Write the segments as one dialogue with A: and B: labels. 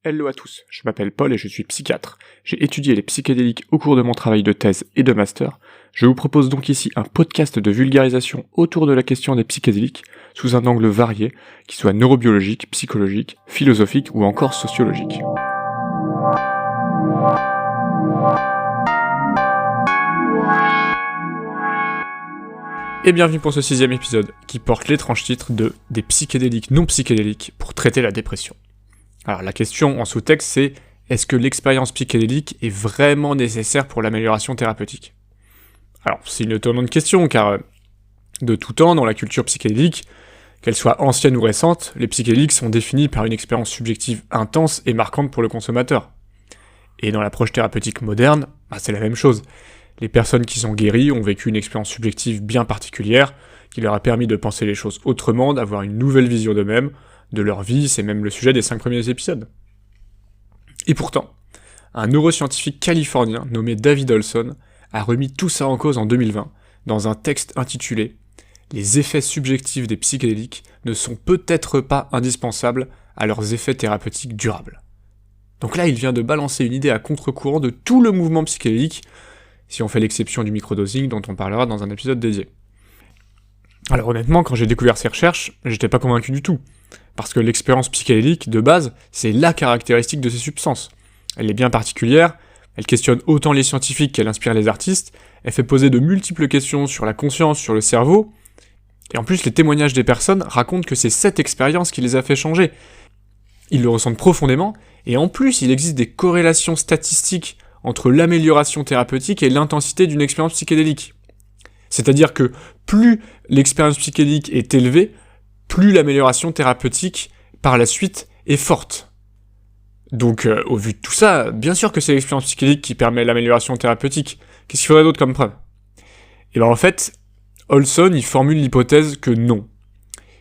A: Hello à tous, je m'appelle Paul et je suis psychiatre. J'ai étudié les psychédéliques au cours de mon travail de thèse et de master. Je vous propose donc ici un podcast de vulgarisation autour de la question des psychédéliques sous un angle varié, qui soit neurobiologique, psychologique, philosophique ou encore sociologique. Et bienvenue pour ce 6e épisode qui porte l'étrange titre de « Des psychédéliques non psychédéliques pour traiter la dépression ». Alors la question en sous-texte c'est « Est-ce que l'expérience psychédélique est vraiment nécessaire pour l'amélioration thérapeutique ?» Alors c'est une étonnante question car de tout temps dans la culture psychédélique, qu'elle soit ancienne ou récente, les psychédéliques sont définis par une expérience subjective intense et marquante pour le consommateur. Et dans l'approche thérapeutique moderne, c'est la même chose. Les personnes qui sont guéries ont vécu une expérience subjective bien particulière qui leur a permis de penser les choses autrement, d'avoir une nouvelle vision d'eux-mêmes, de leur vie, c'est même le sujet des 5 premiers épisodes. Et pourtant, un neuroscientifique californien nommé David Olson a remis tout ça en cause en 2020 dans un texte intitulé « Les effets subjectifs des psychédéliques ne sont peut-être pas indispensables à leurs effets thérapeutiques durables ». Donc là, il vient de balancer une idée à contre-courant de tout le mouvement psychédélique, si on fait l'exception du microdosing dont on parlera dans un épisode dédié. Alors honnêtement, quand j'ai découvert ces recherches, j'étais pas convaincu du tout. Parce que l'expérience psychédélique, de base, c'est la caractéristique de ces substances. Elle est bien particulière, elle questionne autant les scientifiques qu'elle inspire les artistes, elle fait poser de multiples questions sur la conscience, sur le cerveau, et en plus les témoignages des personnes racontent que c'est cette expérience qui les a fait changer. Ils le ressentent profondément, et en plus il existe des corrélations statistiques entre l'amélioration thérapeutique et l'intensité d'une expérience psychédélique. C'est-à-dire que plus l'expérience psychédélique est élevée, plus l'amélioration thérapeutique, par la suite, est forte. Donc, au vu de tout ça, bien sûr que c'est l'expérience psychédélique qui permet l'amélioration thérapeutique. Qu'est-ce qu'il faudrait d'autre comme preuve ? Et ben en fait, Olson, il formule l'hypothèse que non.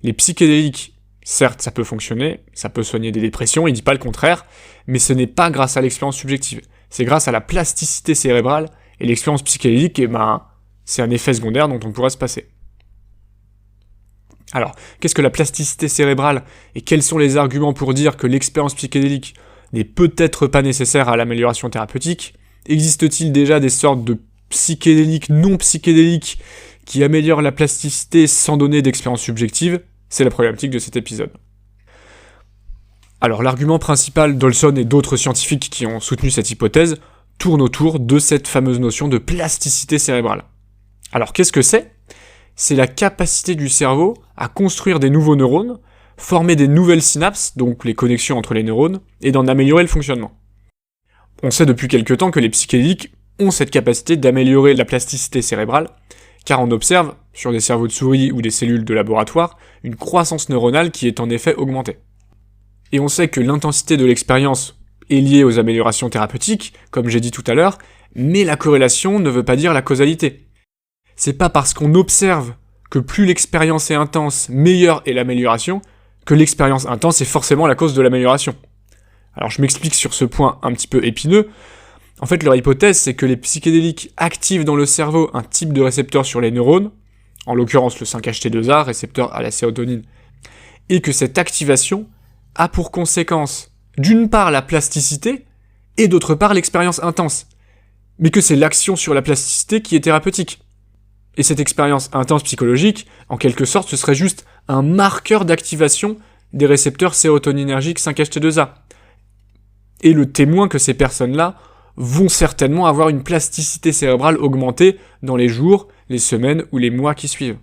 A: Les psychédéliques, certes, ça peut fonctionner, ça peut soigner des dépressions, il dit pas le contraire, mais ce n'est pas grâce à l'expérience subjective. C'est grâce à la plasticité cérébrale, et l'expérience psychédélique, c'est un effet secondaire dont on pourrait se passer. Alors, qu'est-ce que la plasticité cérébrale et quels sont les arguments pour dire que l'expérience psychédélique n'est peut-être pas nécessaire à l'amélioration thérapeutique ? Existe-t-il déjà des sortes de psychédéliques non psychédéliques qui améliorent la plasticité sans donner d'expérience subjective ? C'est la problématique de cet épisode. Alors, l'argument principal d'Olson et d'autres scientifiques qui ont soutenu cette hypothèse tourne autour de cette fameuse notion de plasticité cérébrale. Alors, qu'est-ce que c'est ? C'est la capacité du cerveau à construire des nouveaux neurones, former des nouvelles synapses, donc les connexions entre les neurones, et d'en améliorer le fonctionnement. On sait depuis quelque temps que les psychédéliques ont cette capacité d'améliorer la plasticité cérébrale, car on observe, sur des cerveaux de souris ou des cellules de laboratoire, une croissance neuronale qui est en effet augmentée. Et on sait que l'intensité de l'expérience est liée aux améliorations thérapeutiques, comme j'ai dit tout à l'heure, mais la corrélation ne veut pas dire la causalité. C'est pas parce qu'on observe que plus l'expérience est intense, meilleure est l'amélioration, que l'expérience intense est forcément la cause de l'amélioration. Alors je m'explique sur ce point un petit peu épineux. En fait, leur hypothèse, c'est que les psychédéliques activent dans le cerveau un type de récepteur sur les neurones, en l'occurrence le 5-HT2A, récepteur à la sérotonine, et que cette activation a pour conséquence, d'une part la plasticité, et d'autre part l'expérience intense. Mais que c'est l'action sur la plasticité qui est thérapeutique. Et cette expérience intense psychologique, en quelque sorte, ce serait juste un marqueur d'activation des récepteurs sérotoninergiques 5-HT2A. Et le témoin que ces personnes-là vont certainement avoir une plasticité cérébrale augmentée dans les jours, les semaines ou les mois qui suivent.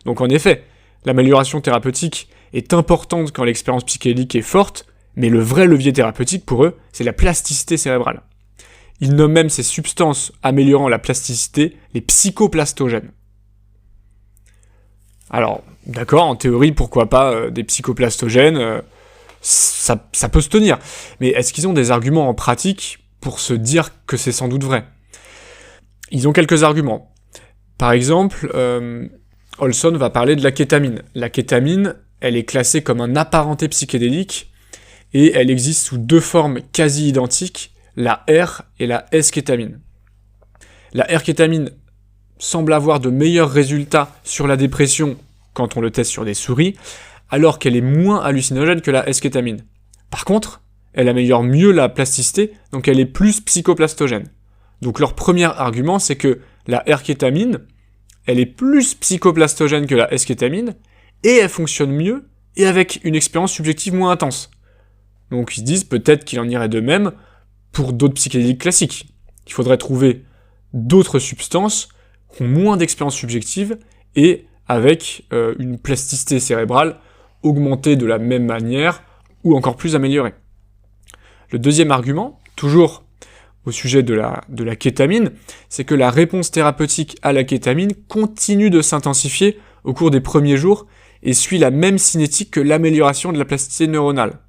A: Donc en effet, l'amélioration thérapeutique est importante quand l'expérience psychédélique est forte, mais le vrai levier thérapeutique pour eux, c'est la plasticité cérébrale. Ils nomment même ces substances améliorant la plasticité les psychoplastogènes. Alors, d'accord, en théorie, pourquoi pas des psychoplastogènes, ça peut se tenir. Mais est-ce qu'ils ont des arguments en pratique pour se dire que c'est sans doute vrai ? Ils ont quelques arguments. Par exemple, Olson va parler de la kétamine. La kétamine, elle est classée comme un apparenté psychédélique, et elle existe sous 2 formes quasi identiques, la R et la S-kétamine. La R-kétamine semble avoir de meilleurs résultats sur la dépression quand on le teste sur des souris, alors qu'elle est moins hallucinogène que la S-kétamine. Par contre, elle améliore mieux la plasticité, donc elle est plus psychoplastogène. Donc leur premier argument, c'est que la R-kétamine, elle est plus psychoplastogène que la S-kétamine, et elle fonctionne mieux, et avec une expérience subjective moins intense. Donc ils se disent peut-être qu'il en irait de même pour d'autres psychédéliques classiques. Il faudrait trouver d'autres substances qui ont moins d'expérience subjective, et avec une plasticité cérébrale augmentée de la même manière, ou encore plus améliorée. Le deuxième argument, toujours au sujet de la kétamine, c'est que la réponse thérapeutique à la kétamine continue de s'intensifier au cours des premiers jours et suit la même cinétique que l'amélioration de la plasticité neuronale.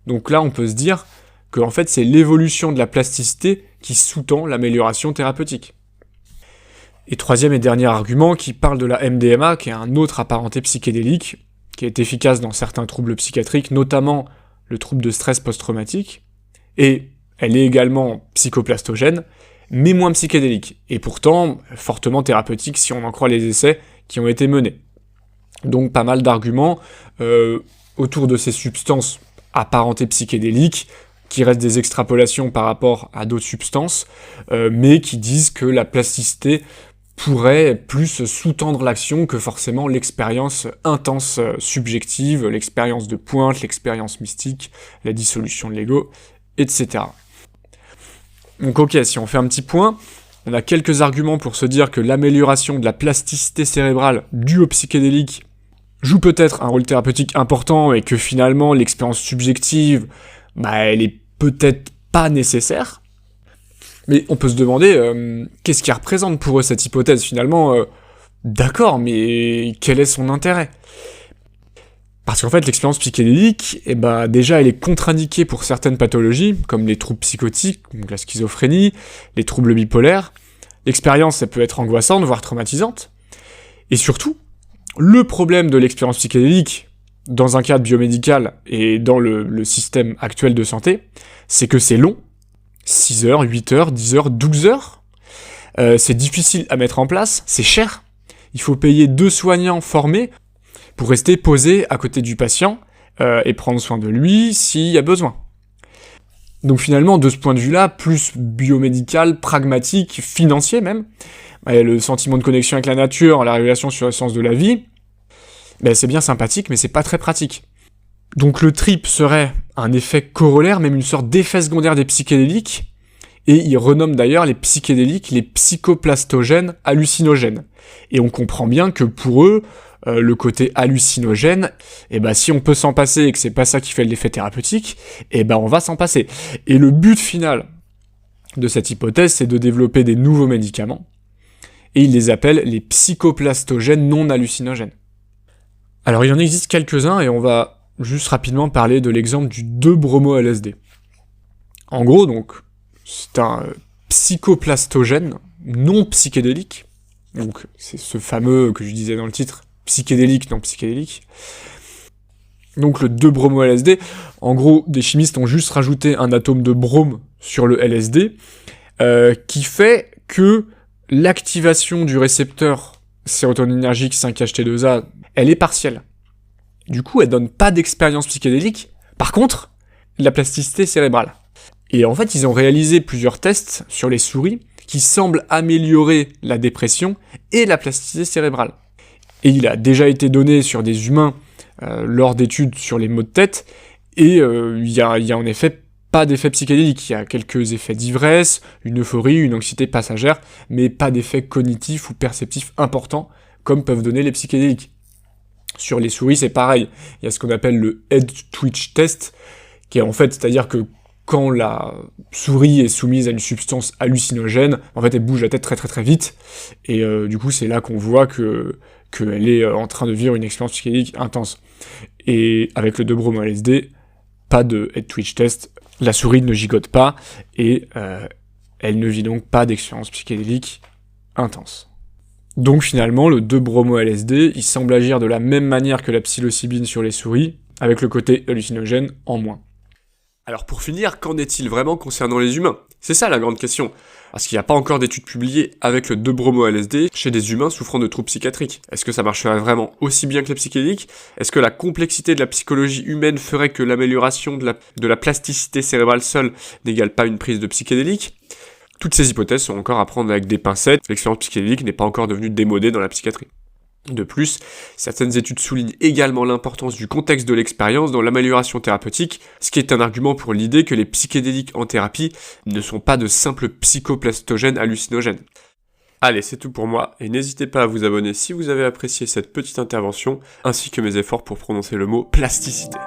A: Donc là, on peut se dire que en fait, c'est l'évolution de la plasticité qui sous-tend l'amélioration thérapeutique. Et troisième et dernier argument, qui parle de la MDMA, qui est un autre apparenté psychédélique, qui est efficace dans certains troubles psychiatriques, notamment le trouble de stress post-traumatique, et elle est également psychoplastogène, mais moins psychédélique, et pourtant fortement thérapeutique si on en croit les essais qui ont été menés. Donc pas mal d'arguments autour de ces substances apparentées psychédéliques, qui restent des extrapolations par rapport à d'autres substances, mais qui disent que la plasticité pourrait plus sous-tendre l'action que forcément l'expérience intense subjective, l'expérience de pointe, l'expérience mystique, la dissolution de l'ego, etc. Donc ok, si on fait un petit point, on a quelques arguments pour se dire que l'amélioration de la plasticité cérébrale due au psychédélique joue peut-être un rôle thérapeutique important et que finalement l'expérience subjective, elle est peut-être pas nécessaire. Mais on peut se demander, qu'est-ce qui représente pour eux cette hypothèse finalement d'accord, mais quel est son intérêt? Parce qu'en fait, l'expérience psychédélique, déjà, elle est contre-indiquée pour certaines pathologies, comme les troubles psychotiques, donc la schizophrénie, les troubles bipolaires. L'expérience, elle peut être angoissante, voire traumatisante. Et surtout, le problème de l'expérience psychédélique, dans un cadre biomédical et dans le système actuel de santé, c'est que c'est long, 6 heures, 8 heures, 10 heures, 12 heures. C'est difficile à mettre en place, c'est cher. Il faut payer 2 soignants formés pour rester posé à côté du patient et prendre soin de lui s'il y a besoin. Donc finalement, de ce point de vue-là, plus biomédical, pragmatique, financier même, le sentiment de connexion avec la nature, la révélation sur le sens de la vie, c'est bien sympathique, mais c'est pas très pratique. Donc le trip serait un effet corollaire, même une sorte d'effet secondaire des psychédéliques, et il renomme d'ailleurs les psychédéliques les psychoplastogènes hallucinogènes. Et on comprend bien que pour eux, le côté hallucinogène, si on peut s'en passer et que c'est pas ça qui fait l'effet thérapeutique, on va s'en passer. Et le but final de cette hypothèse, c'est de développer des nouveaux médicaments, et ils les appellent les psychoplastogènes non hallucinogènes. Alors il en existe quelques-uns, et on va juste rapidement parler de l'exemple du 2-bromo-LSD. En gros, donc, c'est un psychoplastogène non psychédélique, donc c'est ce fameux que je disais dans le titre, psychédélique, non psychédélique. Donc le 2-bromo-LSD, en gros, des chimistes ont juste rajouté un atome de brome sur le LSD, qui fait que l'activation du récepteur sérotoninergique 5-HT2A, elle est partielle. Du coup, elle donne pas d'expérience psychédélique, par contre, la plasticité cérébrale. Et en fait, ils ont réalisé plusieurs tests sur les souris qui semblent améliorer la dépression et la plasticité cérébrale. Et il a déjà été donné sur des humains lors d'études sur les maux de tête, et il y a en effet pas d'effet psychédélique. Il y a quelques effets d'ivresse, une euphorie, une anxiété passagère, mais pas d'effets cognitifs ou perceptifs importants, comme peuvent donner les psychédéliques. Sur les souris, c'est pareil. Il y a ce qu'on appelle le head twitch test, qui est en fait, c'est-à-dire que quand la souris est soumise à une substance hallucinogène, en fait, elle bouge la tête très très très vite, et du coup, c'est là qu'on voit qu'elle est en train de vivre une expérience psychédélique intense. Et avec le 2-bromo-LSD, pas de head twitch test, la souris ne gigote pas, et elle ne vit donc pas d'expérience psychédélique intense. Donc finalement, le 2-bromo-LSD, il semble agir de la même manière que la psilocybine sur les souris, avec le côté hallucinogène en moins.
B: Alors pour finir, qu'en est-il vraiment concernant les humains ?
A: C'est ça la grande question. Parce qu'il n'y a pas encore d'études publiées avec le 2-bromo-LSD chez des humains souffrant de troubles psychiatriques. Est-ce que ça marcherait vraiment aussi bien que les psychédéliques? Est-ce que la complexité de la psychologie humaine ferait que l'amélioration de la plasticité cérébrale seule n'égale pas une prise de psychédélique? Toutes ces hypothèses sont encore à prendre avec des pincettes. L'expérience psychédélique n'est pas encore devenue démodée dans la psychiatrie. De plus, certaines études soulignent également l'importance du contexte de l'expérience dans l'amélioration thérapeutique, ce qui est un argument pour l'idée que les psychédéliques en thérapie ne sont pas de simples psychoplastogènes hallucinogènes. Allez, c'est tout pour moi, et n'hésitez pas à vous abonner si vous avez apprécié cette petite intervention, ainsi que mes efforts pour prononcer le mot plasticité.